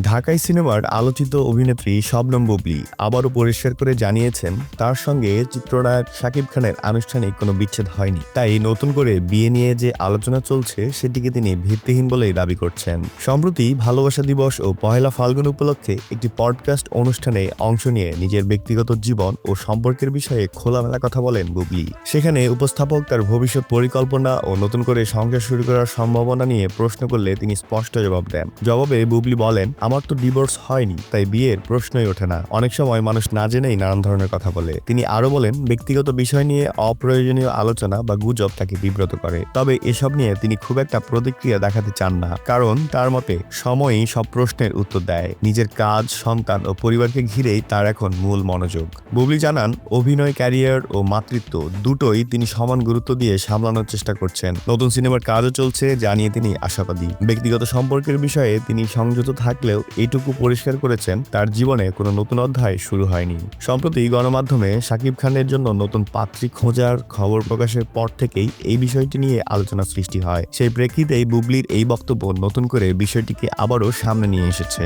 ঢাকাই সিনেমার আলোচিত অভিনেত্রী শবনম বুবলী আবারও পরিষ্কার করে জানিয়েছেন তার সঙ্গে চিত্রনায়ক শাকিব খানের আনুষ্ঠানিক কোনো বিচ্ছেদ হয়নি। তাই নতুন করে বিয়ে নিয়ে যে আলোচনা চলছে সেটিকে তিনি ভিত্তিহীন বলেই দাবি করছেন। সম্প্রতি ভালোবাসা দিবস ও পহেলা ফাল্গুন উপলক্ষে একটি পডকাস্ট অনুষ্ঠানে অংশ নিয়ে নিজের ব্যক্তিগত জীবন ও সম্পর্কের বিষয়ে খোলামেলা কথা বলেন বুবলী। সেখানে উপস্থাপক তার ভবিষ্যৎ পরিকল্পনা ও নতুন করে সংসার শুরু করার সম্ভাবনা নিয়ে প্রশ্ন করলে তিনি স্পষ্ট জবাব দেন। জবাবে বুবলী বলেন, আমার তো ডিভোর্স হয়নি, তাই বিয়ের প্রশ্নই ওঠে না। অনেক সময় মানুষ না জেনেই নানান ধরনের কথা বলে। তিনি আরো বলেন, ব্যক্তিগত বিষয় নিয়ে অপ্রয়োজনীয় আলোচনা বা গুজব তাকে বিব্রত করে। তবে এসব নিয়ে তিনি খুব একটা প্রতিক্রিয়া দেখাতে চান না, কারণ তার মতে সময়ই সব প্রশ্নের উত্তর দেয়। নিজের কাজ, সন্তান ও পরিবারকে ঘিরেই তার এখন মূল মনোযোগ। বুবলী জানান, অভিনয় ক্যারিয়ার ও মাতৃত্ব দুটোই তিনি সমান গুরুত্ব দিয়ে সামলানোর চেষ্টা করছেন। নতুন সিনেমার কাজও চলছে, যা নিয়ে তিনি আশাবাদী। ব্যক্তিগত সম্পর্কের বিষয়ে তিনি সংযত থাকলেও এইটুকু পরিষ্কার করেছেন, তার জীবনে কোনো নতুন অধ্যায় শুরু হয়নি। সম্প্রতি গণমাধ্যমে শাকিব খানের জন্য নতুন পাত্রী খোঁজার খবর প্রকাশের পর থেকেই এই বিষয়টি নিয়ে আলোচনা সৃষ্টি হয়। সেই প্রেক্ষিতেই বুবলীর এই বক্তব্য নতুন করে বিষয়টিকে আবারও সামনে নিয়ে এসেছে।